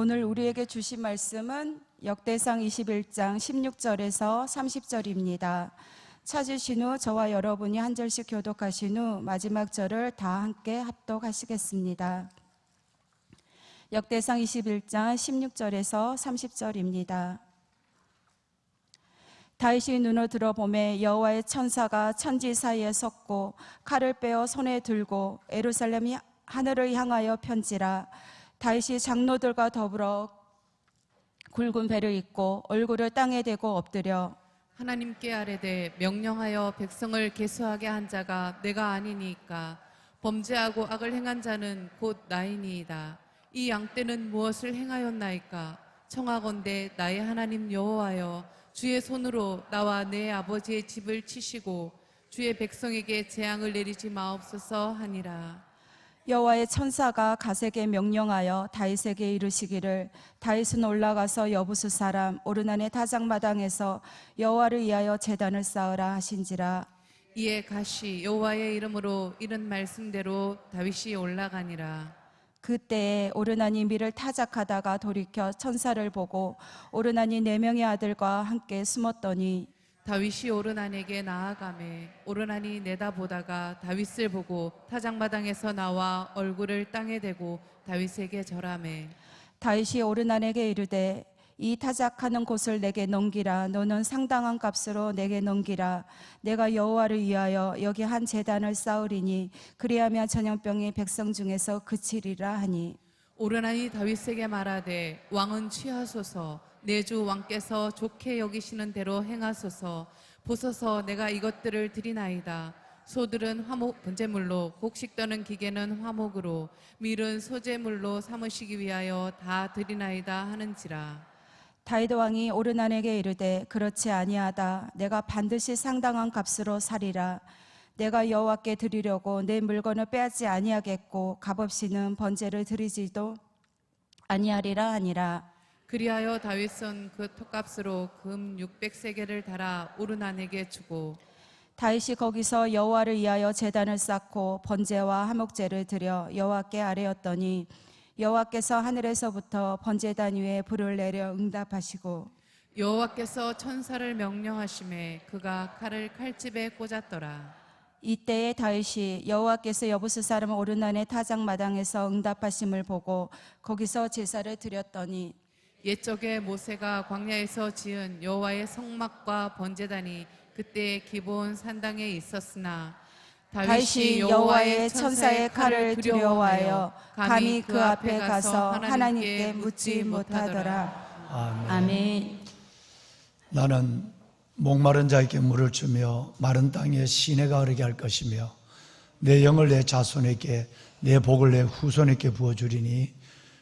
오늘 우리에게 주신 말씀은 역대상 21장 16절에서 30절입니다. 찾으신 후 저와 여러분이 한 절씩 교독하신 후 마지막 절을 다 함께 합독하시겠습니다. 역대상 21장 16절에서 30절입니다. 다윗이 눈을 들어보매 여호와의 천사가 천지 사이에 섰고 칼을 빼어 손에 들고 예루살렘이 하늘을 향하여 편지라. 다윗이 장로들과 더불어 굵은 배를 입고 얼굴을 땅에 대고 엎드려 하나님께 아뢰되 명령하여 백성을 계수하게 한 자가 내가 아니니까 범죄하고 악을 행한 자는 곧 나이니이다. 이 양떼는 무엇을 행하였나이까? 청하건대 나의 하나님 여호와여, 주의 손으로 나와 내 아버지의 집을 치시고 주의 백성에게 재앙을 내리지 마옵소서 하니라. 여호와의 천사가 갓에게 명령하여 다윗에게 이르시기를 다윗은 올라가서 여부수 사람 오르난의 타작마당에서 여호와를 위하여 제단을 쌓으라 하신지라. 이에 갓이 여호와의 이름으로 이른 말씀대로 다윗이 올라가니라. 그때에 오르난이 밀을 타작하다가 돌이켜 천사를 보고 오르난이 4명의 아들과 함께 숨었더니 다윗이 오르난에게 나아가매 오르난이 내다보다가 다윗을 보고 타작마당에서 나와 얼굴을 땅에 대고 다윗에게 절하매 다윗이 오르난에게 이르되 이 타작하는 곳을 내게 넘기라. 너는 상당한 값으로 내게 넘기라. 내가 여호와를 위하여 여기 한 제단을 쌓으리니 그리하면 전염병이 백성 중에서 그치리라 하니 오르난이 다윗에게 말하되 왕은 취하소서. 내 주 왕께서 좋게 여기시는 대로 행하소서. 보소서 내가 이것들을 드리나이다. 소들은 화목 번제물로, 곡식 떠는 기계는 화목으로, 밀은 소제물로 삼으시기 위하여 다 드리나이다 하는지라. 다윗 왕이 오르난에게 이르되 그렇지 아니하다. 내가 반드시 상당한 값으로 사리라. 내가 여호와께 드리려고 내 물건을 빼앗지 아니하겠고 값없이는 번제를 드리지도 아니하리라 하니라. 그리하여 다윗은 그 톱값으로 금 600세겔을 달아 오르난에게 주고 다윗이 거기서 여호와를 위하여 제단을 쌓고 번제와 화목제를 드려 여호와께 아뢰었더니 여호와께서 하늘에서부터 번제단 위에 불을 내려 응답하시고 여호와께서 천사를 명령하심에 그가 칼을 칼집에 꽂았더라. 이때에 다윗이 여호와께서 여부스 사람 오르난의 타작마당에서 응답하심을 보고 거기서 제사를 드렸더니 옛적에 모세가 광야에서 지은 여호와의 성막과 번제단이 그때 기브온 산당에 있었으나 다윗이 여호와의 천사의 칼을 두려워하여 감히 그 앞에 가서 하나님께 묻지 못하더라. 아멘. 나는 목마른 자에게 물을 주며 마른 땅에 시내가 흐르게 할 것이며 내 영을 내 자손에게 내 복을 내 후손에게 부어주리니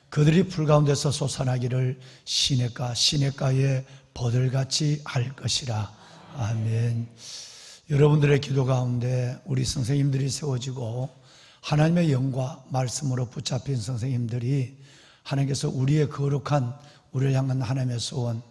그들이 풀 가운데서 솟아나기를 시냇가에 버들같이 할 것이라. 아멘. 여러분들의 기도 가운데 우리 선생님들이 세워지고 하나님의 영과 말씀으로 붙잡힌 선생님들이 하나님께서 우리의 거룩한 우리를 향한 하나님의 소원,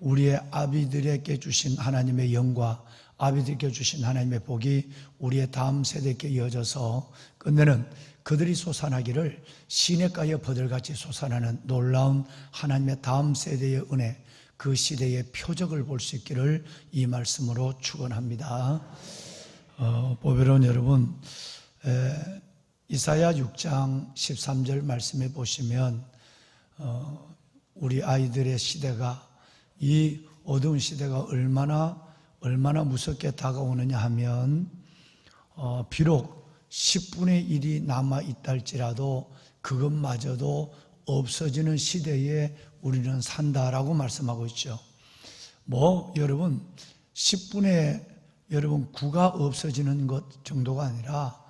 우리의 아비들에게 주신 하나님의 영과 아비들에게 주신 하나님의 복이 우리의 다음 세대에게 이어져서 끝내는 그들이 솟아나기를 시냇가에 버들같이 솟아나는 놀라운 하나님의 다음 세대의 은혜, 그 시대의 표적을 볼 수 있기를 이 말씀으로 축원합니다. 보배로운 여러분, 이사야 6장 13절 말씀에 보시면 우리 아이들의 시대가, 이 어두운 시대가 얼마나 무섭게 다가오느냐 하면 비록 10분의 1이 남아있다 할지라도 그것마저도 없어지는 시대에 우리는 산다라고 말씀하고 있죠. 여러분 10분의 9가 없어지는 것 정도가 아니라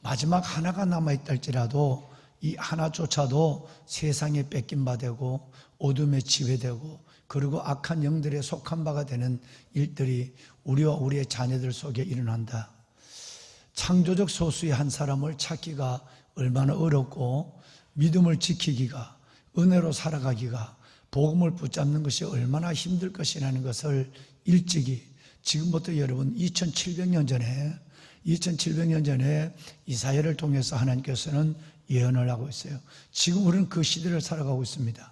마지막 하나가 남아있다 할지라도 이 하나조차도 세상에 뺏긴 바 되고 어둠에 지배되고 그리고 악한 영들에 속한 바가 되는 일들이 우리와 우리의 자녀들 속에 일어난다. 창조적 소수의 한 사람을 찾기가 얼마나 어렵고 믿음을 지키기가, 은혜로 살아가기가, 복음을 붙잡는 것이 얼마나 힘들 것이라는 것을 일찍이, 지금부터 여러분 2700년 전에 이사야를 통해서 하나님께서는 예언을 하고 있어요. 지금 우리는 그 시대를 살아가고 있습니다.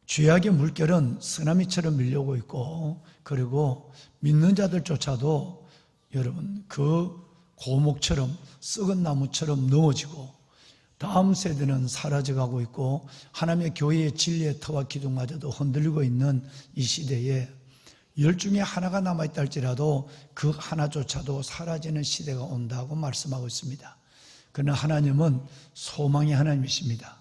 죄악의 물결은 쓰나미처럼 밀려오고 있고, 그리고 믿는 자들조차도 여러분 그 고목처럼 썩은 나무처럼 넘어지고 다음 세대는 사라져가고 있고 하나님의 교회의 진리의 터와 기둥마저도 흔들리고 있는 이 시대에 10 중에 하나가 남아있다 할지라도 그 하나조차도 사라지는 시대가 온다고 말씀하고 있습니다. 그러나 하나님은 소망의 하나님이십니다.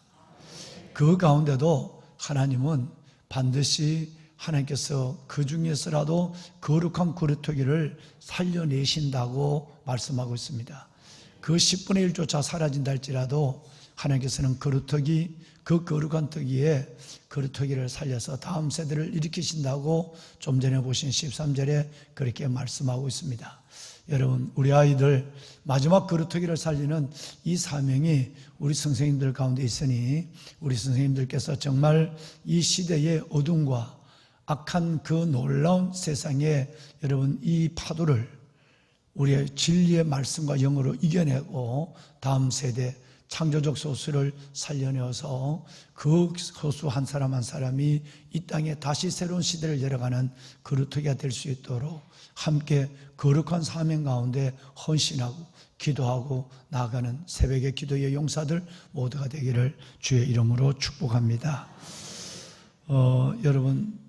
그 가운데도 하나님은 반드시 하나님께서 그 중에서라도 거룩한 그루터기를 살려내신다고 말씀하고 있습니다. 그 10분의 1조차 사라진다 할지라도 하나님께서는 그루터기, 그 거룩한 터기에 그루터기를 살려서 다음 세대를 일으키신다고 좀 전에 보신 13절에 그렇게 말씀하고 있습니다. 여러분, 우리 아이들 마지막 그루터기를 살리는 이 사명이 우리 선생님들 가운데 있으니 우리 선생님들께서 정말 이 시대의 어둠과 악한 그 놀라운 세상에 여러분 이 파도를 우리의 진리의 말씀과 영으로 이겨내고 다음 세대 창조적 소수를 살려내어서 그 소수 한 사람 한 사람이 이 땅에 다시 새로운 시대를 열어가는 그루터기가 될 수 있도록 함께 거룩한 사명 가운데 헌신하고 기도하고 나아가는 새벽의 기도의 용사들 모두가 되기를 주의 이름으로 축복합니다. 여러분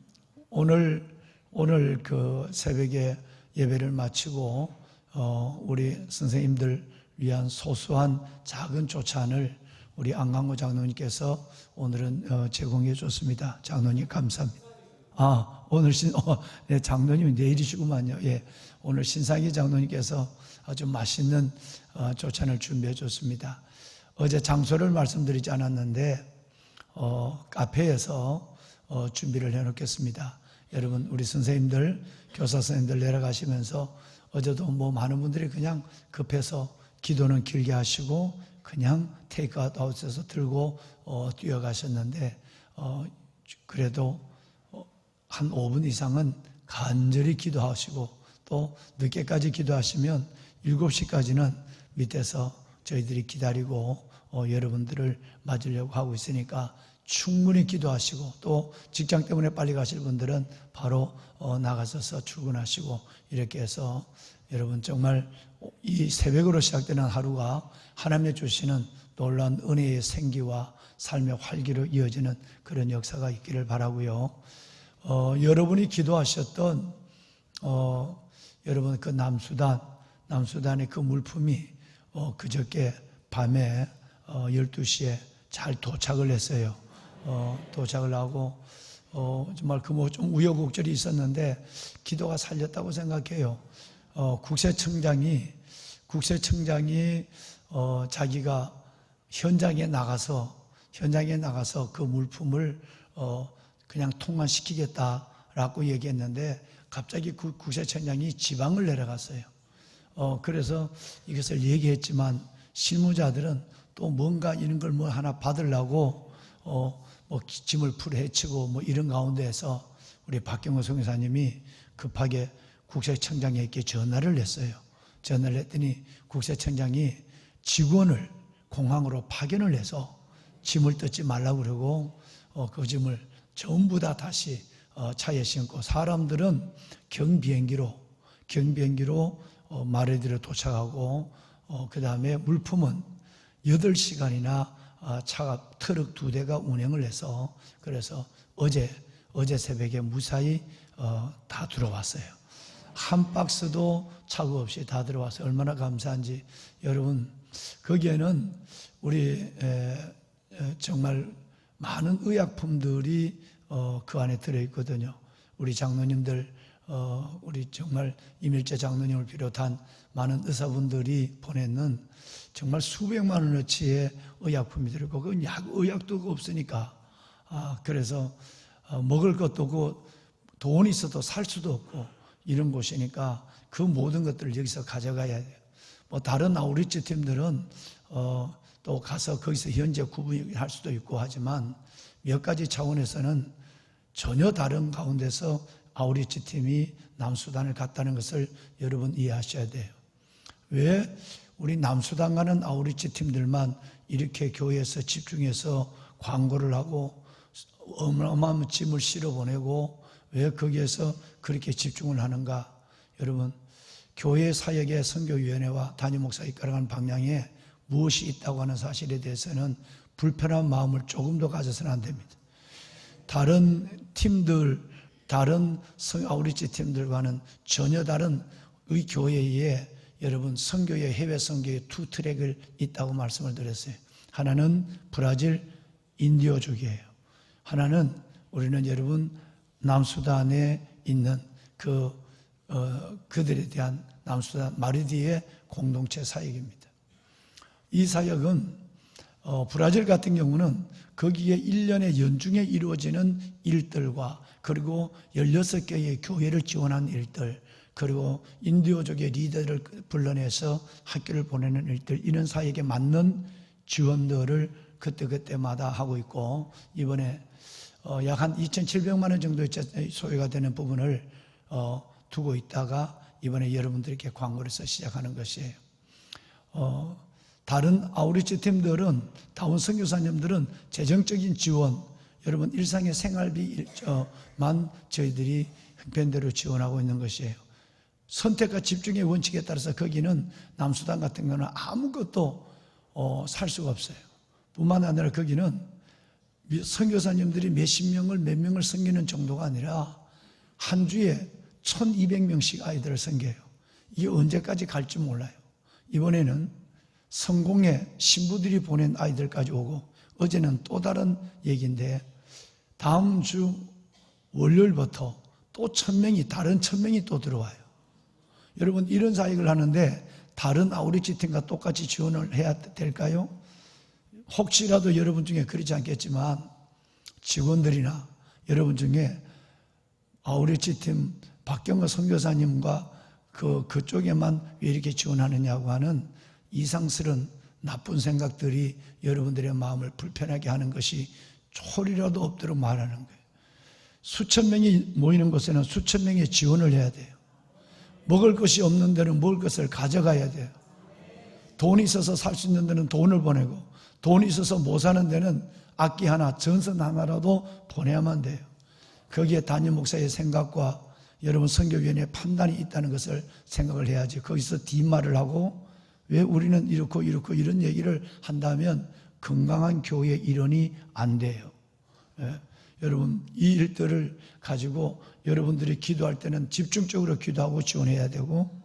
오늘 그 새벽에 예배를 마치고 우리 선생님들 위한 소소한 작은 조찬을 우리 안강호 장로님께서 오늘은 제공해 줬습니다. 장로님 감사합니다. 오늘 네, 장로님 내일이시구만요. 예, 오늘 신상희 장로님께서 아주 맛있는 조찬을 준비해 줬습니다. 어제 장소를 말씀드리지 않았는데 카페에서 준비를 해 놓겠습니다. 여러분 우리 선생님들 교사 선생님들 내려가시면서 어제도 뭐 많은 분들이 그냥 급해서 기도는 길게 하시고 그냥 테이크아웃에서 들고 뛰어가셨는데 그래도 한 5분 이상은 간절히 기도하시고 또 늦게까지 기도하시면 7시까지는 밑에서 저희들이 기다리고 여러분들을 맞으려고 하고 있으니까 충분히 기도하시고 또 직장 때문에 빨리 가실 분들은 바로 나가셔서 출근하시고 이렇게 해서 여러분 정말 이 새벽으로 시작되는 하루가 하나님의 주시는 놀라운 은혜의 생기와 삶의 활기로 이어지는 그런 역사가 있기를 바라고요. 여러분이 기도하셨던 여러분 그 남수단의 그 물품이 그저께 밤에 12시에 잘 도착을 했어요. 도착을 하고 정말 그 뭐 좀 우여곡절이 있었는데 기도가 살렸다고 생각해요. 국세청장이 자기가 현장에 나가서 그 물품을 그냥 통관시키겠다라고 얘기했는데 갑자기 그 국세청장이 지방을 내려갔어요. 그래서 이것을 얘기했지만 실무자들은 또 뭔가 이런 걸 뭐 하나 받으려고 뭐 짐을 풀어헤치고 뭐 이런 가운데에서 우리 박경호 선교사님이 급하게 국세청장에게 전화를 했어요. 전화를 했더니 국세청장이 직원을 공항으로 파견을 해서 짐을 뜯지 말라고 그러고 그 짐을 전부 다 다시 차에 싣고 사람들은 경비행기로 마레디로 도착하고 그 다음에 물품은 8시간이나 차가 트럭 2대가 운행을 해서 그래서 어제 새벽에 무사히 다 들어왔어요. 한 박스도 착오 없이 다 들어와서 얼마나 감사한지. 여러분 거기에는 우리 정말 많은 의약품들이 그 안에 들어있거든요. 우리 장로님들 우리 정말 이밀재 장로님을 비롯한 많은 의사분들이 보내는 정말 수백만 원어치의 의약품이 들어있고 그건 의약도 없으니까 그래서 먹을 것도 없고 돈이 있어도 살 수도 없고 이런 곳이니까 그 모든 것들을 여기서 가져가야 돼요. 뭐 다른 아우리치 팀들은 또 가서 거기서 현재 구분할 수도 있고 하지만 몇 가지 차원에서는 전혀 다른 가운데서 아우리치 팀이 남수단을 갔다는 것을 여러분 이해하셔야 돼요. 왜 우리 남수단 가는 아우리치 팀들만 이렇게 교회에서 집중해서 광고를 하고 어마어마한 짐을 실어 보내고 왜 거기에서 그렇게 집중을 하는가? 여러분, 교회 사역의 선교위원회와 담임 목사가 이끌어가는 방향에 무엇이 있다고 하는 사실에 대해서는 불편한 마음을 조금 더 가져서는 안 됩니다. 다른 팀들, 다른 아우리치 팀들과는 전혀 다른 의 교회에 여러분 선교의 해외 선교의 두 트랙을 있다고 말씀을 드렸어요. 하나는 브라질 인디오 쪽이에요. 하나는 우리는 여러분 남수단에 있는 그들에 대한 남수단 마르디의 공동체 사역입니다. 이 사역은 브라질 같은 경우는 거기에 1년에 연중에 이루어지는 일들과 그리고 16개의 교회를 지원한 일들, 그리고 인디오족의 리더를 불러내서 학교를 보내는 일들, 이런 사역에 맞는 지원들을 그때마다 하고 있고, 이번에 약 한 2,700만 원 정도 소요가 되는 부분을 두고 있다가 이번에 여러분들께 광고를 해서 시작하는 것이에요. 다른 아우리치 팀들은, 다운 선교사님들은 재정적인 지원, 여러분 일상의 생활비만 저희들이 형편대로 지원하고 있는 것이에요. 선택과 집중의 원칙에 따라서 거기는 남수단 같은 경우는 아무것도 살 수가 없어요. 뿐만 아니라 거기는 선교사님들이 몇십 명을 몇 명을 섬기는 정도가 아니라 한 주에 1,200명씩 아이들을 섬겨요. 이게 언제까지 갈지 몰라요. 이번에는 성공의 신부들이 보낸 아이들까지 오고, 어제는 또 다른 얘기인데 다음 주 월요일부터 또 1,000명이, 다른 1,000명이 또 들어와요. 여러분, 이런 사역을 하는데 다른 아우리치 팀과 똑같이 지원을 해야 될까요? 혹시라도 여러분 중에 그렇지 않겠지만 직원들이나 여러분 중에 아우리치 팀 박경호 선교사님과 그쪽에만 왜 이렇게 지원하느냐고 하는 이상스러운 나쁜 생각들이 여러분들의 마음을 불편하게 하는 것이 초리라도 없도록 말하는 거예요. 수천 명이 모이는 곳에는 수천 명의 지원을 해야 돼요. 먹을 것이 없는 데는 먹을 것을 가져가야 돼요. 돈이 있어서 살 수 있는 데는 돈을 보내고, 돈이 있어서 못 사는 데는 악기 하나, 전선 하나라도 보내야만 돼요. 거기에 담임 목사의 생각과 여러분 선교위원회의 판단이 있다는 것을 생각을 해야지, 거기서 뒷말을 하고 왜 우리는 이렇고 이런 얘기를 한다면 건강한 교회의 일원이 안 돼요. 여러분, 이 일들을 가지고 여러분들이 기도할 때는 집중적으로 기도하고 지원해야 되고,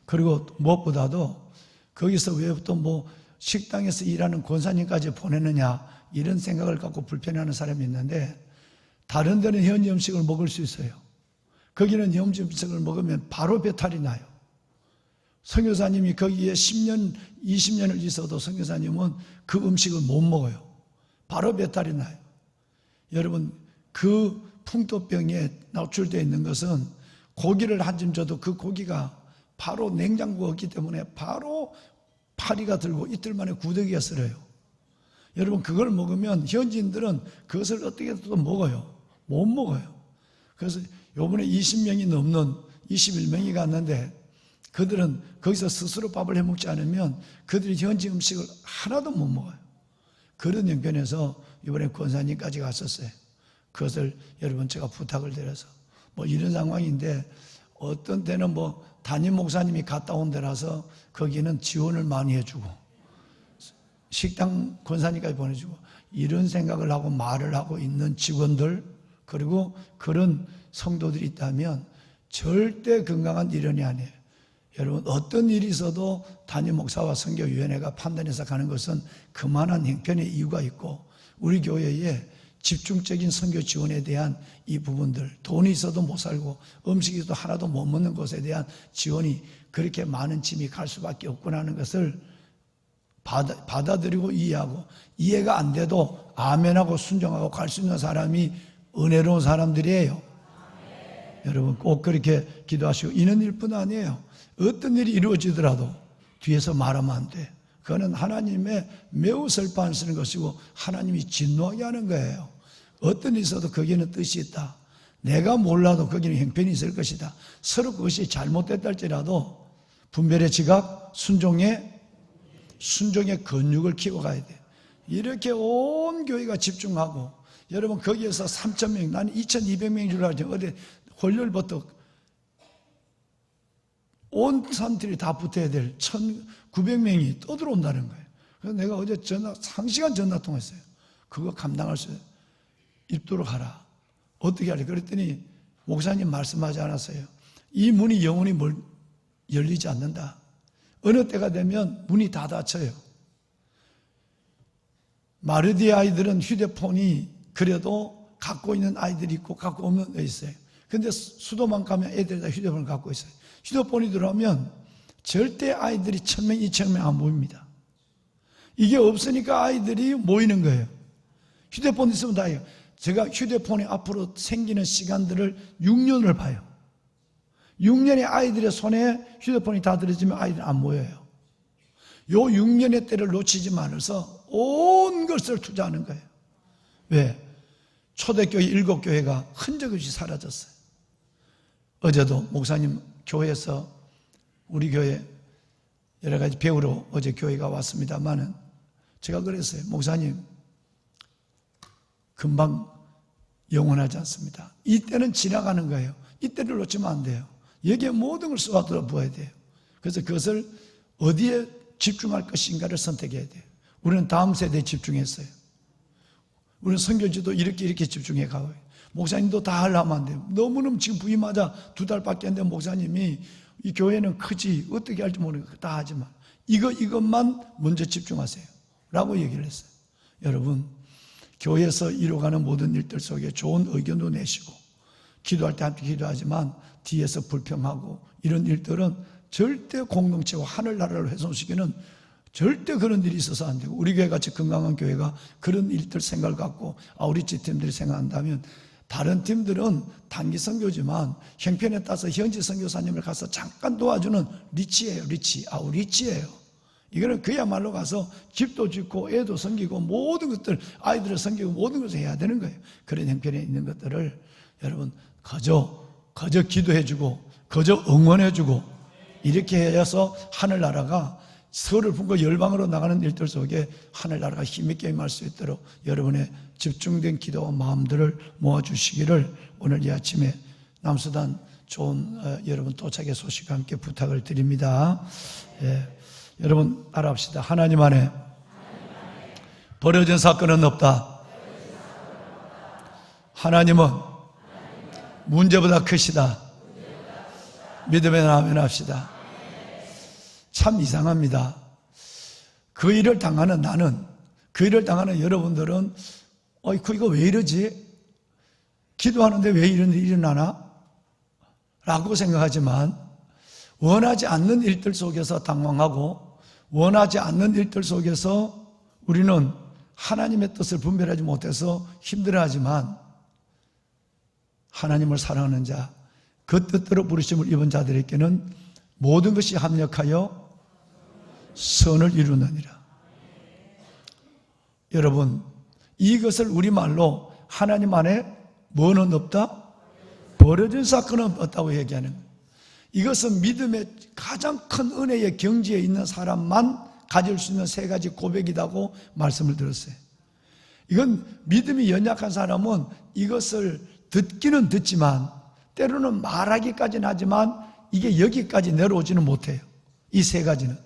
그리고 무엇보다도 거기서 왜 또 식당에서 일하는 권사님까지 보내느냐, 이런 생각을 갖고 불편해하는 사람이 있는데, 다른 데는 현지 음식을 먹을 수 있어요. 거기는 현지 음식을 먹으면 바로 배탈이 나요. 선교사님이 거기에 10년, 20년을 있어도 선교사님은 그 음식을 못 먹어요. 바로 배탈이 나요. 여러분, 그 풍토병에 노출되어 있는 것은 고기를 한 점 줘도 그 고기가 바로 냉장고가 없기 때문에 바로 파리가 들고 이틀 만에 구더기가 쓸어요. 여러분, 그걸 먹으면 현지인들은 그것을 어떻게 또 먹어요? 못 먹어요. 그래서 요번에 20명이 넘는 21명이 갔는데, 그들은 거기서 스스로 밥을 해먹지 않으면 그들이 현지 음식을 하나도 못 먹어요. 그런 형편에서 이번에 권사님까지 갔었어요. 그것을 여러분 제가 부탁을 드려서 이런 상황인데, 어떤 때는 담임 목사님이 갔다 온 데라서 거기는 지원을 많이 해주고 식당 권사님까지 보내주고, 이런 생각을 하고 말을 하고 있는 직원들, 그리고 그런 성도들이 있다면 절대 건강한 일원이 아니에요. 여러분, 어떤 일이 있어도 담임 목사와 선교위원회가 판단해서 가는 것은 그만한 형편의 이유가 있고, 우리 교회에 집중적인 선교 지원에 대한 이 부분들, 돈이 있어도 못 살고 음식이 있어도 하나도 못 먹는 것에 대한 지원이 그렇게 많은 짐이 갈 수밖에 없구나 하는 것을 받아들이고 이해하고, 이해가 안 돼도 아멘하고 순종하고 갈 수 있는 사람이 은혜로운 사람들이에요. 여러분, 꼭 그렇게 기도하시고, 이런 일뿐 아니에요. 어떤 일이 이루어지더라도 뒤에서 말하면 안 돼. 그거는 하나님의 매우 슬퍼하시는 것이고 하나님이 진노하게 하는 거예요. 어떤 일이 있어도 거기에는 뜻이 있다. 내가 몰라도 거기는 형편이 있을 것이다. 서로 그것이 잘못됐다 할지라도 분별의 지각, 순종의 근육을 키워가야 돼. 이렇게 온 교회가 집중하고 여러분 거기에서 3,000명, 나는 2,200명인 줄 알았죠. 어디 월요일부터 온 사람들이 다 붙어야 될 1,900명이 떠들어온다는 거예요. 그래서 내가 어제 상시간 전화 통화했어요. 그거 감당할 수 있도록 하라. 어떻게 하래? 그랬더니 목사님 말씀하지 않았어요. 이 문이 영원히 열리지 않는다. 어느 때가 되면 문이 다 닫혀요. 마르디 아이들은 휴대폰이 그래도 갖고 있는 아이들이 있고 갖고 없는 애 있어요. 근데 수도만 가면 애들이 다 휴대폰을 갖고 있어요. 휴대폰이 들어오면 절대 아이들이 1,000명, 2,000명 안 모입니다. 이게 없으니까 아이들이 모이는 거예요. 휴대폰 있으면 다예요. 제가 휴대폰이 앞으로 생기는 시간들을 6년을 봐요. 6년의 아이들의 손에 휴대폰이 다 들어지면 아이들은 안 모여요. 요 6년의 때를 놓치지 말아서 온 것을 투자하는 거예요. 왜? 초대교회 7교회가 흔적 없이 사라졌어요. 어제도 목사님 교회에서 우리 교회 여러 가지 배우러 어제 교회가 왔습니다만은 제가 그랬어요. 목사님, 금방 영원하지 않습니다. 이때는 지나가는 거예요. 이때를 놓치면 안 돼요. 여기에 모든 걸 쏟아 부어야 돼요. 그래서 그것을 어디에 집중할 것인가를 선택해야 돼요. 우리는 다음 세대에 집중했어요. 우리는 선교지도 이렇게 집중해 가고요. 목사님도 다 하려면 안 돼요. 너무너무 지금 부임하자 2달밖에 안 된 목사님이 이 교회는 크지 어떻게 할지 모르니까 다 하지만 이것만 먼저 집중하세요 라고 얘기를 했어요. 여러분, 교회에서 이루어가는 모든 일들 속에 좋은 의견도 내시고 기도할 때 함께 기도하지만 뒤에서 불평하고 이런 일들은 절대 공동체와 하늘나라를 훼손시키는 절대 그런 일이 있어서 안 되고, 우리 교회같이 건강한 교회가 그런 일들 생각을 갖고 아우리치 팀들이 생각한다면 다른 팀들은 단기 선교지만 형편에 따라서 현지 선교사님을 가서 잠깐 도와주는 리치예요. 아우리치예요. 이거는 그야말로 가서 집도 짓고 애도 섬기고 모든 것들, 아이들을 섬기고 모든 것을 해야 되는 거예요. 그런 형편에 있는 것들을 여러분 거저 기도해주고 거저 응원해주고 이렇게 해서 하늘나라가 서를 품고 열방으로 나가는 일들 속에 하늘나라가 힘있게 임할 수 있도록 여러분의 집중된 기도와 마음들을 모아주시기를 오늘 이 아침에 남수단 좋은 여러분 도착의 소식과 함께 부탁을 드립니다. 여러분 따라합시다. 하나님 안에 벌어진 사건은 없다. 하나님은 문제보다 크시다. 믿음에 나아갑시다. 참 이상합니다. 그 일을 당하는 나는, 그 일을 당하는 여러분들은 이거 왜 이러지? 기도하는데 왜 이런 일이 일어나나? 라고 생각하지만 원하지 않는 일들 속에서 당황하고 원하지 않는 일들 속에서 우리는 하나님의 뜻을 분별하지 못해서 힘들어하지만 하나님을 사랑하는 자, 그 뜻대로 부르심을 입은 자들에게는 모든 것이 합력하여 선을 이루느니라. 여러분, 이것을 우리말로 하나님 안에 뭐는 없다? 벌어진 사건은 없다고 얘기하는 거예요. 이것은 믿음의 가장 큰 은혜의 경지에 있는 사람만 가질 수 있는 3가지 고백이라고 말씀을 들었어요. 이건 믿음이 연약한 사람은 이것을 듣기는 듣지만 때로는 말하기까지는 하지만 이게 여기까지 내려오지는 못해요. 이 3가지는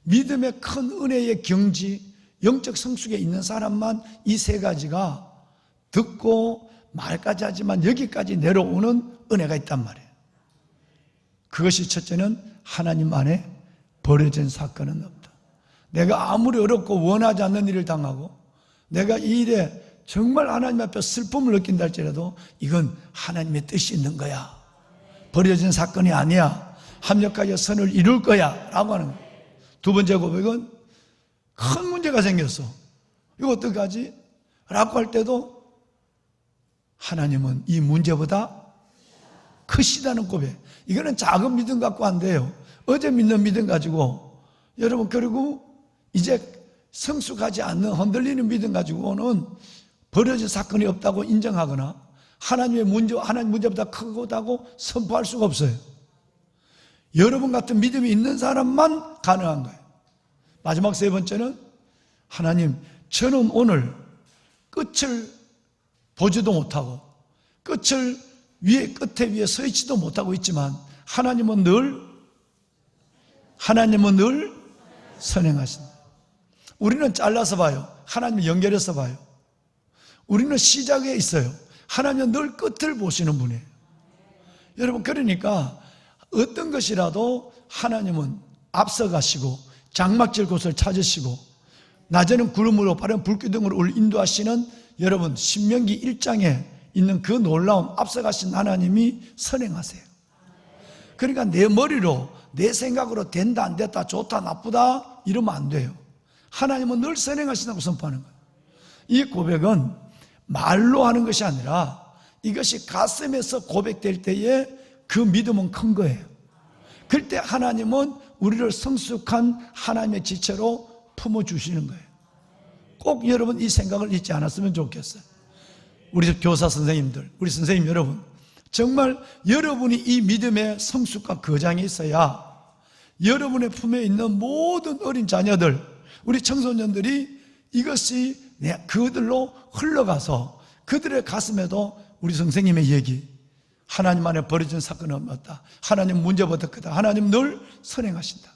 믿음의 큰 은혜의 경지, 영적 성숙에 있는 사람만 이 3가지가 듣고 말까지 하지만 여기까지 내려오는 은혜가 있단 말이에요. 그것이 첫째는 하나님 안에 벌어진 사건은 없다. 내가 아무리 어렵고 원하지 않는 일을 당하고 내가 이 일에 정말 하나님 앞에 슬픔을 느낀다 할지라도 이건 하나님의 뜻이 있는 거야. 벌어진 사건이 아니야. 합력하여 선을 이룰 거야 라고 하는 거예요. 2번째 고백은 큰 문제가 생겼어. 이거 어떡하지? 라고 할 때도 하나님은 이 문제보다 크시다는 고백. 이거는 작은 믿음 갖고 안 돼요. 어제 믿는 믿음 가지고 여러분, 그리고 이제 성숙하지 않는 흔들리는 믿음 가지고는 벌어진 사건이 없다고 인정하거나 하나님 문제보다 크다고 선포할 수가 없어요. 여러분 같은 믿음이 있는 사람만 가능한 거예요. 마지막 3번째는 하나님, 저는 오늘 끝을 보지도 못하고 끝에 위에 서 있지도 못하고 있지만 하나님은 늘 선행하신다. 우리는 잘라서 봐요. 하나님은 연결해서 봐요. 우리는 시작에 있어요. 하나님은 늘 끝을 보시는 분이에요. 여러분, 그러니까 어떤 것이라도 하나님은 앞서가시고 장막질 곳을 찾으시고 낮에는 구름으로 밤에는 불기둥으로 인도하시는, 여러분, 신명기 1장에 있는 그 놀라운 앞서가신 하나님이 선행하세요. 그러니까 내 머리로 내 생각으로 된다 안 됐다 좋다 나쁘다 이러면 안 돼요. 하나님은 늘 선행하신다고 선포하는 거예요. 이 고백은 말로 하는 것이 아니라 이것이 가슴에서 고백될 때에 그 믿음은 큰 거예요. 그때 하나님은 우리를 성숙한 하나님의 지체로 품어주시는 거예요. 꼭 여러분 이 생각을 잊지 않았으면 좋겠어요. 우리 교사 선생님들, 우리 선생님 여러분, 정말 여러분이 이 믿음의 성숙과 거장이 있어야 여러분의 품에 있는 모든 어린 자녀들, 우리 청소년들이 이것이 그들로 흘러가서 그들의 가슴에도 우리 선생님의 얘기, 하나님 안에 벌어진 사건은 없다, 하나님 문제보다 크다, 하나님 늘 선행하신다.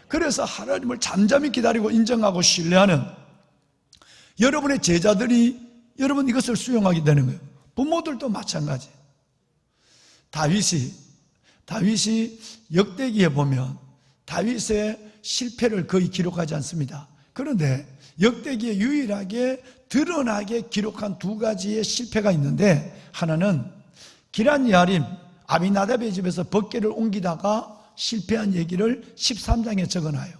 그래서 하나님을 잠잠히 기다리고 인정하고 신뢰하는 여러분의 제자들이 여러분 이것을 수용하게 되는 거예요. 부모들도 마찬가지. 다윗이 역대기에 보면 다윗의 실패를 거의 기록하지 않습니다. 그런데 역대기에 유일하게 드러나게 기록한 두 가지의 실패가 있는데, 하나는 기란 야림 아비나답의 집에서 법궤를 옮기다가 실패한 얘기를 13장에 적어놔요.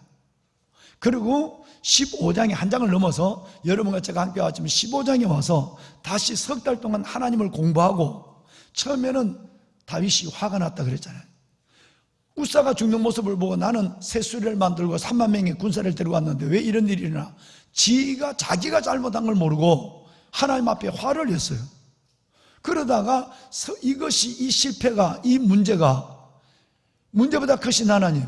그리고 15장에 한 장을 넘어서 여러분과 제가 함께 왔지만 15장에 와서 다시 석 달 동안 하나님을 공부하고, 처음에는 다윗이 화가 났다 그랬잖아요. 우사가 죽는 모습을 보고 나는 새수레를 만들고 3만 명의 군사를 데리고 왔는데 왜 이런 일이 일어나? 자기가 잘못한 걸 모르고 하나님 앞에 화를 냈어요. 그러다가 이 실패가, 이 문제보다 크신 하나님,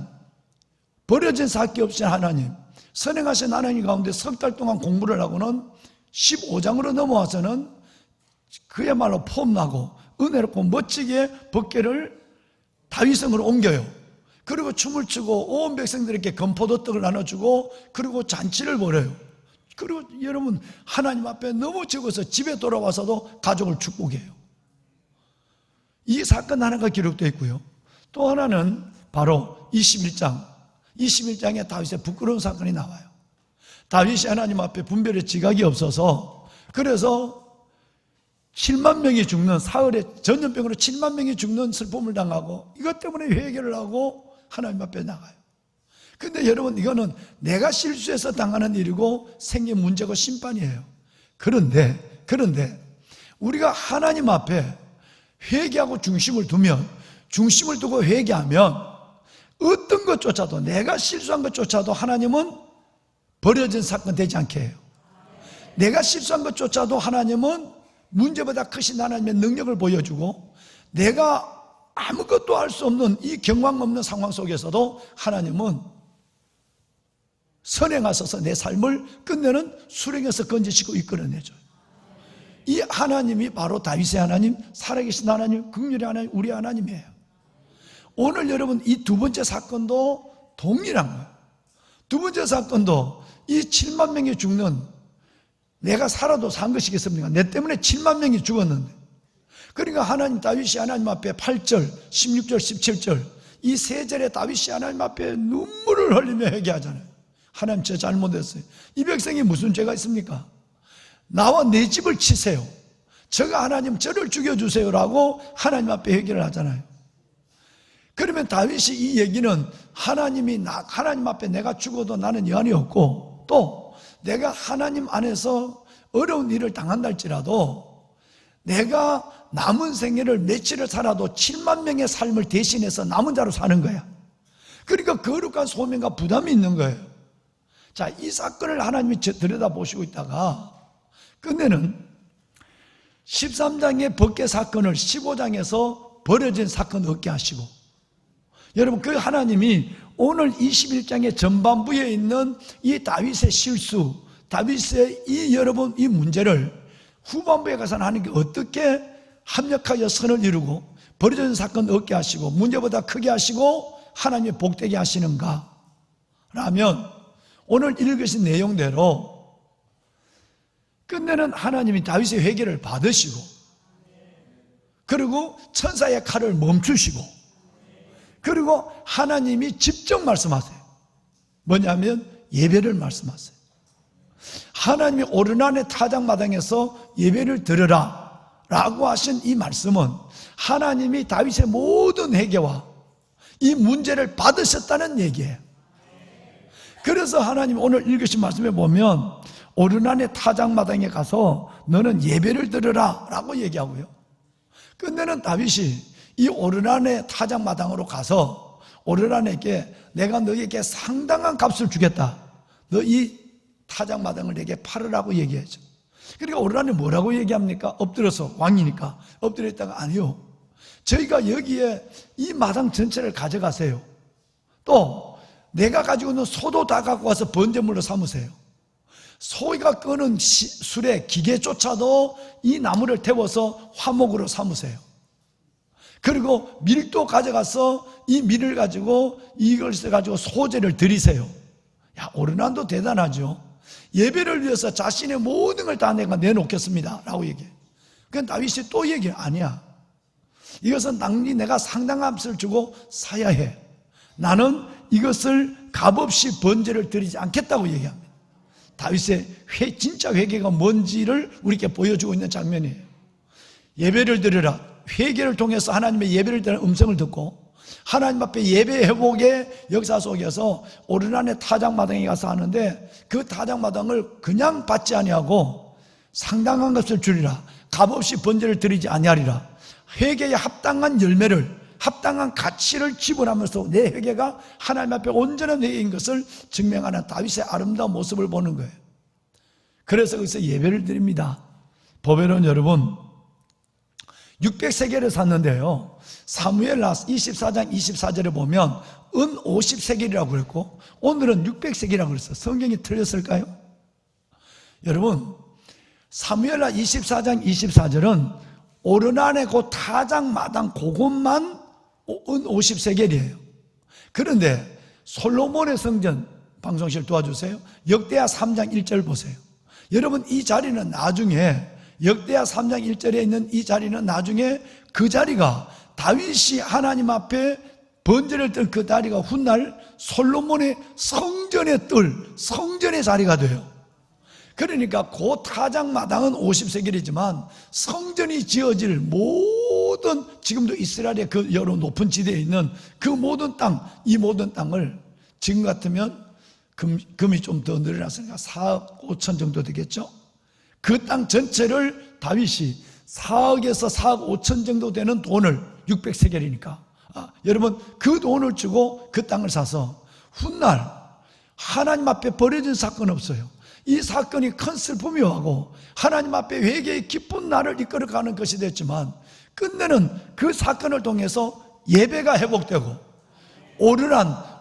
버려진 삭기 없인 하나님, 선행하신 하나님 가운데 석 달 동안 공부를 하고는 15장으로 넘어와서는 그야말로 폼나고 은혜롭고 멋지게 법궤를 다윗성으로 옮겨요. 그리고 춤을 추고 온 백성들에게 건포도떡을 나눠주고 그리고 잔치를 벌여요. 그리고 여러분, 하나님 앞에 너무 적어서 집에 돌아와서도 가족을 축복해요. 이 사건 하나가 기록되어 있고요. 또 하나는 바로 21장에 다윗의 부끄러운 사건이 나와요. 다윗이 하나님 앞에 분별의 지각이 없어서, 그래서 7만 명이 죽는, 사흘에 전염병으로 7만 명이 죽는 슬픔을 당하고 이것 때문에 회개를 하고 하나님 앞에 나가요. 근데 여러분, 이거는 내가 실수해서 당하는 일이고 생긴 문제고 심판이에요. 그런데 우리가 하나님 앞에 회개하고 중심을 두고 회개하면 어떤 것조차도, 내가 실수한 것조차도 하나님은 버려진 사건 되지 않게 해요. 내가 실수한 것조차도 하나님은 문제보다 크신 하나님의 능력을 보여주고, 내가 아무것도 할 수 없는 이 경황 없는 상황 속에서도 하나님은 선행하셔서 내 삶을 끝내는 수렁에서 건지시고 이끌어내줘요. 이 하나님이 바로 다윗의 하나님, 살아계신 하나님, 긍휼의 하나님, 우리 하나님이에요. 오늘 여러분, 이 두 번째 사건도 동일한 거예요. 두 번째 사건도 이 7만 명이 죽는, 내가 살아도 산 것이겠습니까? 내 때문에 7만 명이 죽었는데. 그러니까 다윗이 하나님 앞에 8절, 16절, 17절 이 세 절에 다윗이 하나님 앞에 눈물을 흘리며 회개하잖아요. 하나님, 저 잘못했어요. 이 백성이 무슨 죄가 있습니까? 나와 내 집을 치세요. 저가 하나님 저를 죽여주세요라고 하나님 앞에 회개를 하잖아요. 그러면 다윗이 이 얘기는 하나님 앞에 내가 죽어도 나는 여한이 없고, 또 내가 하나님 안에서 어려운 일을 당한다 할지라도 내가 남은 생애를 며칠을 살아도 7만 명의 삶을 대신해서 남은 자로 사는 거야. 그러니까 거룩한 소명과 부담이 있는 거예요. 자, 이 사건을 하나님이 들여다보시고 있다가 끝내는 13장의 법궤 사건을 15장에서 버려진 사건을 얻게 하시고, 여러분, 그 하나님이 오늘 21장의 전반부에 있는 이 다윗의 실수, 다윗의 이 문제를 후반부에 가서는 하나님께 어떻게 합력하여 선을 이루고 벌어진 사건 얻게 하시고 문제보다 크게 하시고 하나님의 복되게 하시는가 라면 오늘 읽으신 내용대로 끝내는 하나님이 다윗의 회개를 받으시고 그리고 천사의 칼을 멈추시고 그리고 하나님이 직접 말씀하세요. 뭐냐면 예배를 말씀하세요. 하나님이 오르난의 타작마당에서 예배를 드려라 라고 하신 이 말씀은 하나님이 다윗의 모든 회개와 이 문제를 받으셨다는 얘기예요. 그래서 하나님 오늘 읽으신 말씀에 보면 오르난의 타작마당에 가서 너는 예배를 드려라 라고 얘기하고요. 끝내는 다윗이 이 오르난의 타작마당으로 가서 오르난에게 내가 너에게 상당한 값을 주겠다. 너 이 타작마당을 내게 팔으라고 얘기하죠. 그러니까 오르난이 뭐라고 얘기합니까? 엎드려서 왕이니까 엎드려 있다가 아니요. 저희가 여기에 이 마당 전체를 가져가세요. 또 내가 가지고 있는 소도 다 갖고 와서 번제물로 삼으세요. 소가 끄는 술에 기계조차도 이 나무를 태워서 화목으로 삼으세요. 그리고 밀도 가져가서 이 밀을 가지고 이걸 써가지고 소제를 드리세요. 야, 오르난도 대단하죠. 예배를 위해서 자신의 모든 걸 다 내가 내놓겠습니다 라고 얘기해. 그건 다윗이 또 얘기해. 아니야, 이것은 당연히 내가 상당한 값을 주고 사야 해. 나는 이것을 값없이 번제를 드리지 않겠다고 얘기합니다. 다윗의 진짜 회개가 뭔지를 우리에게 보여주고 있는 장면이에요. 예배를 드려라. 회개를 통해서 하나님의 예배를 드리는 음성을 듣고 하나님 앞에 예배 회복의 역사 속에서 오르난의 타작마당에 가서 하는데 그 타작마당을 그냥 받지 아니하고 상당한 것을 주리라. 값없이 번제를 드리지 아니하리라. 회개에 합당한 열매를, 합당한 가치를 지불하면서 내 회개가 하나님 앞에 온전한 회개인 것을 증명하는 다윗의 아름다운 모습을 보는 거예요. 그래서 거기서 예배를 드립니다. 보배로운 여러분, 600세겔을 샀는데요, 사무엘하 24장 24절에 보면 은 50세겔이라고 그랬고 오늘은 600세겔이라고 그랬어요. 성경이 틀렸을까요? 여러분, 사무엘하 24장 24절은 오르난의 그 타작마당 그것만 은 50세겔이에요. 그런데 솔로몬의 성전, 방송실 도와주세요. 역대하 3장 1절 보세요. 여러분, 이 자리는 나중에 역대하 3장 1절에 있는 이 자리는 나중에 그 자리가 다윗이 하나님 앞에 번제를 뜰 그 자리가 훗날 솔로몬의 성전의 성전의 자리가 돼요. 그러니까 그 타작마당은 50세겔이지만 성전이 지어질 모든, 지금도 이스라엘의 그 여러 높은 지대에 있는 그 모든 땅, 이 모든 땅을 지금 같으면 금이 좀 더 늘어났으니까 4억 5천 정도 되겠죠. 그 땅 전체를 다윗이 4억에서 4억 5천 정도 되는 돈을, 600세겔이니까 여러분, 그 돈을 주고 그 땅을 사서 훗날 하나님 앞에 버려진 사건 없어요. 이 사건이 큰 슬픔이 오고 하나님 앞에 회개의 기쁜 날을 이끌어가는 것이 됐지만 끝내는 그 사건을 통해서 예배가 회복되고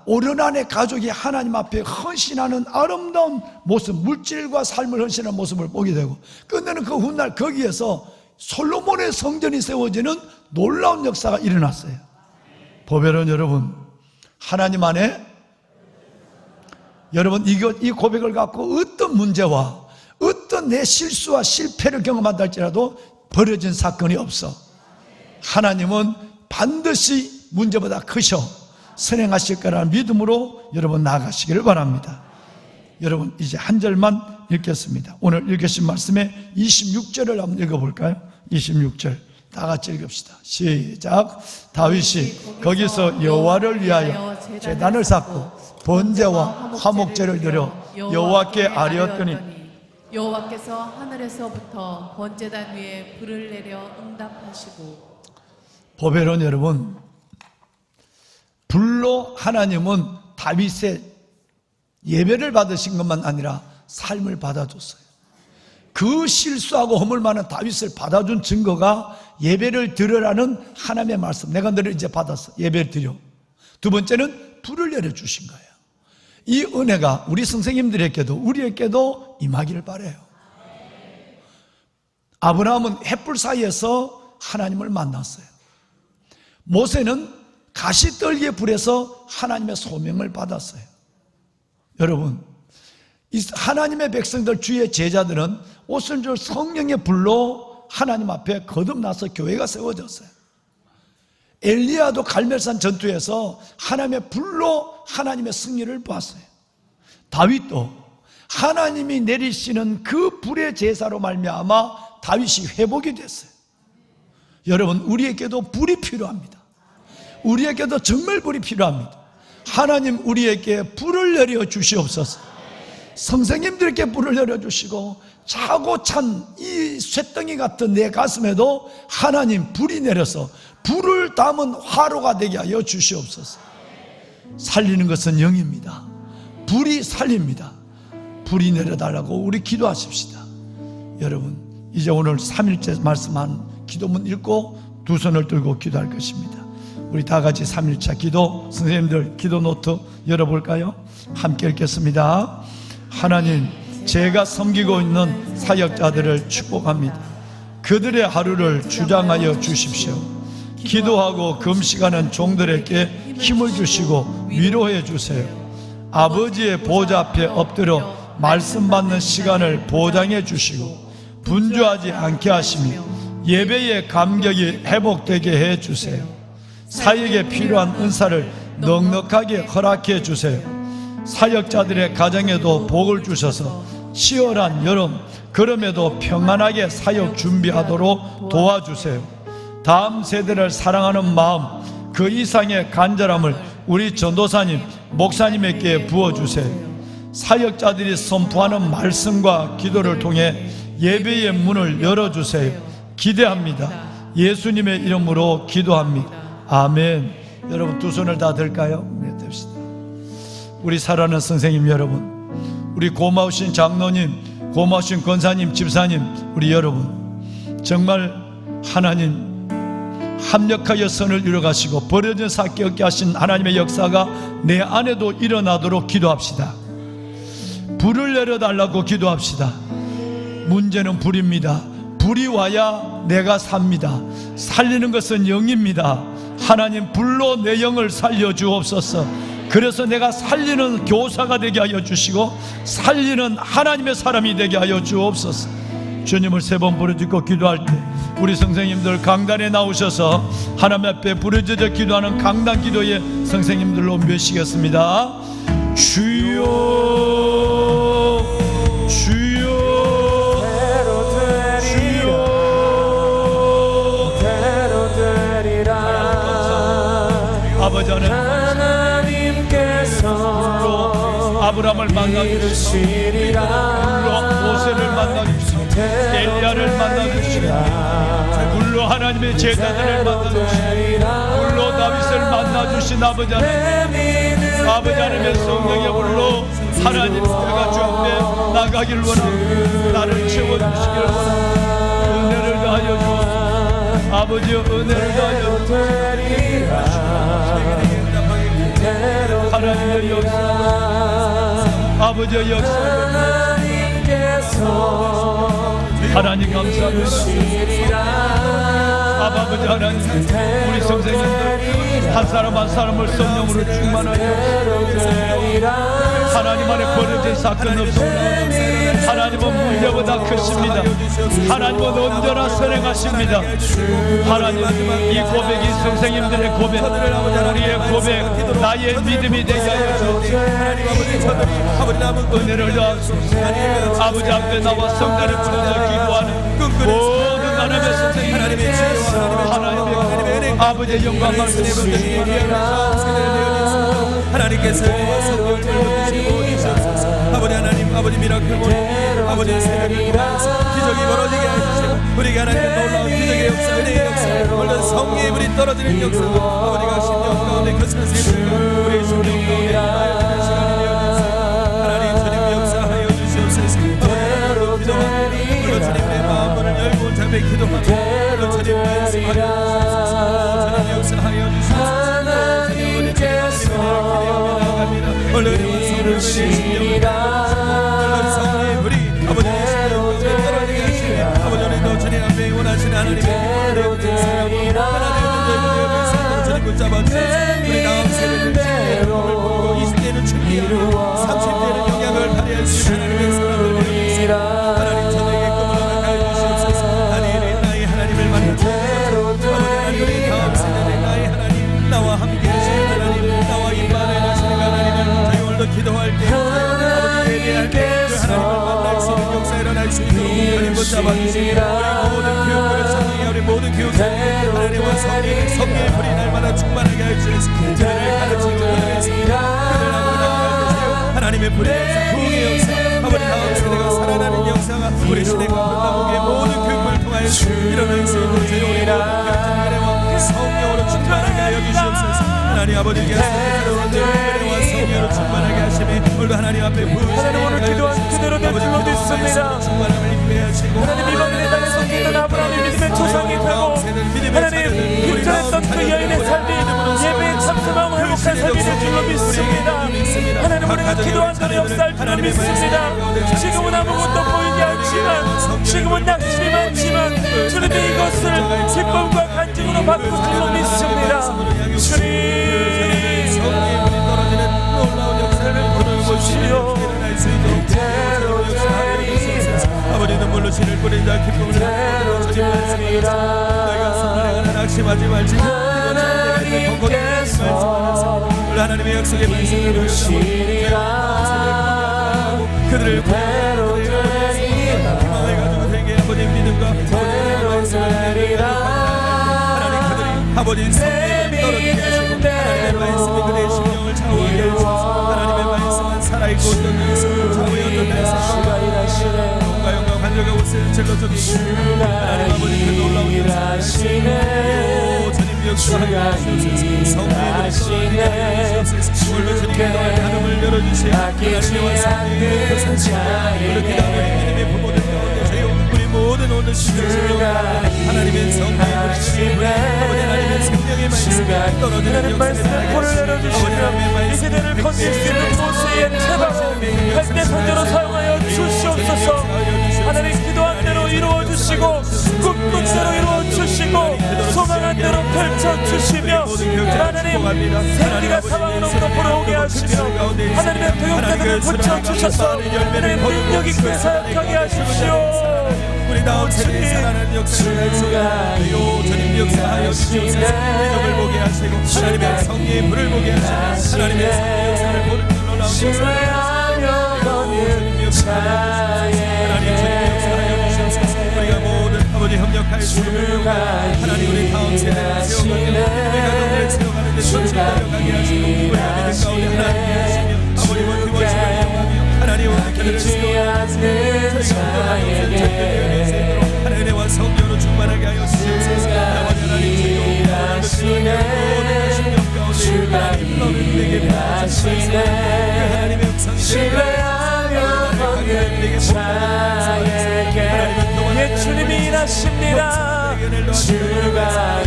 오르난의 가족이 하나님 앞에 헌신하는 아름다운 모습, 물질과 삶을 헌신하는 모습을 보게 되고 끝내는 그 훗날 거기에서 솔로몬의 성전이 세워지는 놀라운 역사가 일어났어요. 보배로운 여러분, 하나님 안에 여러분, 이 고백을 갖고 어떤 문제와 어떤 내 실수와 실패를 경험한다 할지라도 버려진 사건이 없어. 하나님은 반드시 문제보다 크셔 선행하실 거라는 믿음으로 여러분 나아가시기를 바랍니다. 여러분, 이제 한 절만 읽겠습니다. 오늘 읽으신 말씀에 26절을 한번 읽어볼까요? 26절 다 같이 읽읍시다. 시작. 다윗이 거기서 여호와를 위하여 제단을 쌓고 번제와 화목제를 드려 여호와께 아뢰었더니 여호와께서 하늘에서부터 번제단 위에 불을 내려 응답하시고. 보배로운 여러분, 불로 하나님은 다윗의 예배를 받으신 것만 아니라 삶을 받아줬어요. 그 실수하고 허물 많은 다윗을 받아준 증거가 예배를 드려라는 하나님의 말씀. 내가 너를 이제 받았어, 예배를 드려. 두 번째는 불을 내려주신 거예요. 이 은혜가 우리 선생님들에게도 우리에게도 임하기를 바라요. 아브라함은 햇불 사이에서 하나님을 만났어요. 모세는 가시떨기의 불에서 하나님의 소명을 받았어요. 여러분, 이 하나님의 백성들, 주의 제자들은 오순절 성령의 불로 하나님 앞에 거듭나서 교회가 세워졌어요. 엘리야도 갈멜산 전투에서 하나님의 불로 하나님의 승리를 보았어요. 다윗도 하나님이 내리시는 그 불의 제사로 말미암아 다윗이 회복이 됐어요. 여러분, 우리에게도 불이 필요합니다. 우리에게도 정말 불이 필요합니다. 하나님, 우리에게 불을 내려 주시옵소서. 선생님들께 불을 내려 주시고 차고 찬 이 쇳덩이 같은 내 가슴에도 하나님 불이 내려서 불을 담은 화로가 되게 하여 주시옵소서. 살리는 것은 영입니다. 불이 살립니다. 불이 내려달라고 우리 기도하십시다. 여러분, 이제 오늘 3일째 말씀한 기도문 읽고 두 손을 들고 기도할 것입니다. 우리 다 같이 3일차 기도, 선생님들 기도 노트 열어볼까요? 함께 읽겠습니다. 하나님, 제가 섬기고 있는 사역자들을 축복합니다. 그들의 하루를 주장하여 주십시오. 기도하고 금식하는 종들에게 힘을 주시고 위로해 주세요. 아버지의 보좌 앞에 엎드려 말씀 받는 시간을 보장해 주시고 분주하지 않게 하시며 예배의 감격이 회복되게 해 주세요. 사역에 필요한 은사를 넉넉하게 허락해 주세요. 사역자들의 가정에도 복을 주셔서 치열한 여름, 그럼에도 평안하게 사역 준비하도록 도와주세요. 다음 세대를 사랑하는 마음, 그 이상의 간절함을 우리 전도사님, 목사님에게 부어주세요. 사역자들이 선포하는 말씀과 기도를 통해 예배의 문을 열어주세요. 기대합니다. 예수님의 이름으로 기도합니다. 아멘. 여러분, 두 손을 다 들까요? 네, 듭시다. 우리 사랑하는 선생님 여러분, 우리 고마우신 장로님, 고마우신 권사님, 집사님, 우리 여러분, 정말 하나님 합력하여 선을 이루어가시고 버려진 삭기 얻게 하신 하나님의 역사가 내 안에도 일어나도록 기도합시다. 불을 내려달라고 기도합시다. 문제는 불입니다. 불이 와야 내가 삽니다. 살리는 것은 영입니다. 하나님, 불로 내 영을 살려주옵소서. 그래서 내가 살리는 교사가 되게 하여 주시고 살리는 하나님의 사람이 되게 하여 주옵소서. 주님을 세 번 부르짖고 기도할 때 우리 선생님들 강단에 나오셔서 하나님 앞에 부르짖어 기도하는 강단 기도에 선생님들로 모시겠습니다. 주여, 주여, 아버지 하나님께서 아브라함을 만나주시고 불로 모세를 만나주시고 엘리야를 만나주시고 불로 하나님의 제자들을 만나주시고 불로 다윗을 만나주신 아버지 하나님, 아버지 하나님의 성령의 불로 하나님, 내가 주 앞에 나가기를 원합니다. 나를 채워주시기를 원합니다. 은혜를 다하여 주옵소서. 아버지, 은혜를 다하여 주옵소서. 하나님의 역사, 아버지의 역사, 하나님 감사합니다. 아버지 하나님, 우리 선생님들 한 사람 한 사람을 성령으로 충만하여 하나님 안에 벌어진 사건 없습니다. 하나님은 문제보다 크십니다. 하나님은 언제나 선행하십니다. 하나님, 이 고백이 선생님들의 고백, 우리의 고백, 나의 믿음이 되게 하여 주옵소서. 은혜를 더하소서. 아버지 앞에 나와 성단에 부르짖어 기도하는 모든 하나님의 선생님들, 하나님의 아버지의 영광 말씀해 하나님께서 성령을 부어주시옵소서. 아버지 하나님, 아버지 미라클 보내 아버지 새벽을 통해서 기적이 벌어지게 해주시고 우리가 하나님의 놀라운 기적의 역사, 은혜의 역사, 물론 성령의 불이 떨어지는 역사, 아버지가 심령 가운데 그 선생님들 우리 심령 가운데 임하여 주는 시간이 되어주소서. 하나님, 주님 역사하여 주시옵소서. 아버지로 기도하며 물론 주님의 마음문을 열고 잠에 기도하며 물론 주님 말씀하여 주시옵소서. 주님 역사하여 주시옵소서. 하나님께서 이루시리라. 아버지 성령의 불이 아버지의 심령 가운데 떨어지게 하시며 아버지 오늘도 주님 수 있도록 하나님 붙잡아주시고 우리 모든 교육들을 성령의 우리 모든 교육들 하나님과 성령의 불이 날마다 충만하게 하시옵소서. 그들을 가르치고 그들을 세우고 하나님의 불의 역사, 부흥의 역사, 아버지 다음 세대가 살아나는 역사가 우리 시대가 끝나보기에 모든 교육을 통하여 일어날 수 있는 주여 우리 모든 교육들과 성령으로 충만하게 하여 주시옵소서. 하나님 아버지께 은혜와 성령으로 충만하게 하시며 오늘도 하나님 앞에 하나님 오늘 기도한 그대로 될 줄로 믿습니다. 하나님 이방인의 땅에 섞이던 아브라함의 믿음의 조상이 되고 하나님 굴절했던 그 여인의 삶이 예배에 참석하고 행복한 삶이 될 줄로 믿습니다. 하나님 우리가 기도한 대로 역사할 줄로 믿습니다. 지금은 아무것도 보이지 않지만 지금은 낙심이 많지만 주님이 이것을 기쁨과 간증으로 바꿀 줄로 믿습니다. 주님 아버지 눈물로 신을 뿌린 자 기쁨을 너희가 손을 낙심하지 말지 하나님께서 하나님의 약속의 말씀을 그들을 희망을 가지고 되게 아버지 믿음과 하나님 그들이 아버지 성령을 떨어지게 하시고 하나님의 말씀이 그들의 심령을 좌우하게 하시고 하나님의 말씀은 살아있고 어떤 데서 좌우에 어떤 데서 영과 영광 환절과 옷을 절로저기 하나님 아버지 그 놀라운 일을 주님 역사하여 주시옵소서. 성령의 불을 주시옵소서. 오늘도 주님의 너의 하늘을 열어주시고 하나님과 성령의 그 산신과 그렇게 다음에 믿음의 부모들 가운데 우리 모든 오늘 시대를 하나님의 성령의 불이 아버지 하나님의 성령의 말씀이 떨어지는 말씀의 불을 내려주시며 이 세대를 건질 수 있는 모세의 태바로 할때 선제로 사용하여 주시옵소서. 하나님 기도한 대로 이루어주시고 꿈꾼 대로 이루어주시고 소망한 대로 펼쳐주시며 하나님 생기가 사방으로부터 불어오게 하시며 하나님의 도역자들을 붙여주셔서 하나님 능력 있게 사역하게 하십시오. 우리 다음 세대에 살아나는 역사를 하시고 주님 역사하여 주시옵소서. 믿음을 보게 하시고 하나님의 성령의 불을 보게 하시고 하나님의 성령의 역사를 보는 놀라운 신뢰하며 걷는 자에게 하나님 주님 역사하여 주시옵소서. 우리가 모든 아버지 협력하여 주시고 하나님 우리 다음 세대를 세워가는 우리 가정들을 세워가는 데 전심하여가게 하시고 우리가 믿음 가운데 하나님께 하시며 아버지 원팀원심을 이용하며 하나님과 그들을 세워가는 자에게 하나님과 성령으로 충만하게 하여 주시옵소서. 아버지 하나님 주여 모든 심령 가운데 하나님 너를 내게 부어주시옵소서. 그 하나님의 음성이 신뢰하며 걷는 자에게 주님이 일하십니다. 주가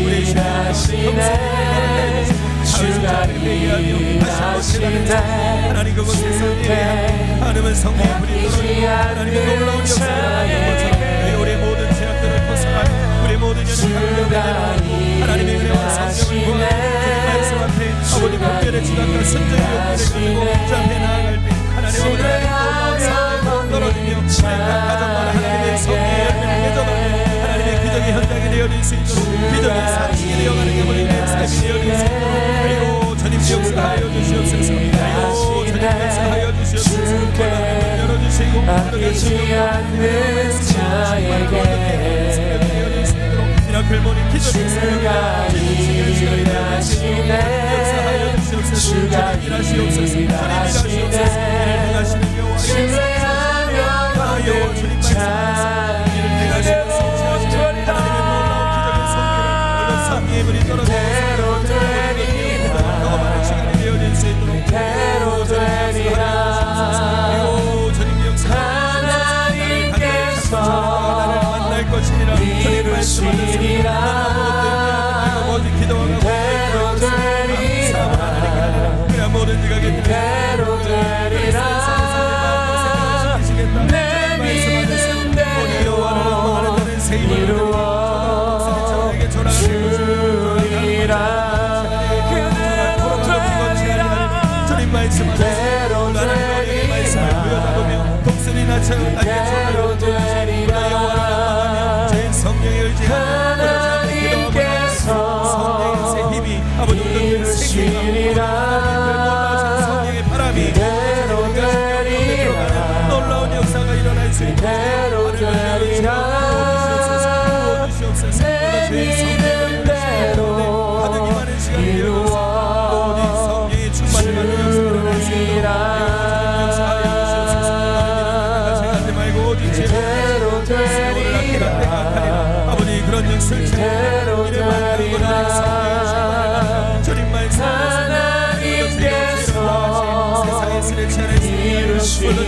일하시네. 주가 일하시네. 하나님 그곳에서 하나님은 성령의 불이 떨어지고 하나님의 놀라운 역사를 우리 모든 죄악들을 벗어나고 우리 모든 연약함을 하나님의 은혜와 성령을 구하고 주님 말씀 앞에 아버지 분별의 지각과 선정의 용기를 가지고 주 앞에 나아갈 때 하나님 아버지 놀라운 성령이 떨어지며 각 가정마다 하나님의 성령의 열매를 맺어가고 하나님의 기적의 현장이 되어질 수 있도록 기적의 상식이 되어가는 아버지의 삶이 되어질 수 있도록 아이고 주님 역사하여 주시옵소서. 아이고 주님 역사하여 주시옵소서. 문을 열어주시고 아끼지 않는 자에게 미라클 모닝 기적의 주가 일하시네. 역사하여 주시옵소서. 주가 일하시옵소서. 행하시는 여호와 신뢰하며 걷는 자에게 성령의 불이 떨어지고 대로 되리라. 경험하는 시간이 되어질 수 있도록 대로 되리라. 그리고 주님 역사 하나님께서 나를 만날 것이니라. 주님 말씀하셨습니다. 어디 기도하고 대로 되리라. 그냥 모든 지가 대로 되리라. 내 믿음대로 주리라. 그대로 되리라. 주님 말씀하셨습니다. 나는 말씀을 부여잡으며 독수리나 대로 되리라. 제 성령의 의지가 하나님께서 성령의 힘이 아버지 이루시리라. 성령의 바람이 대로 되리라. 놀라운 역사가 일어날 수 있도록 그대로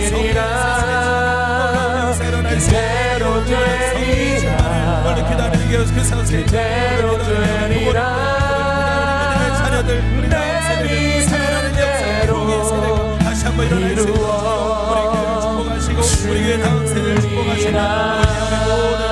되리라 오늘 기다리는 게 그 상세 그대로 되리라 자녀들 우리 다음 세대들 살아나는 역사 우리의 세대가 다시 한번 일어날 수 있도록 우리 교회를 축복하시고 우리 교회 다음 세대를 축복하시고 아버지 우리 모든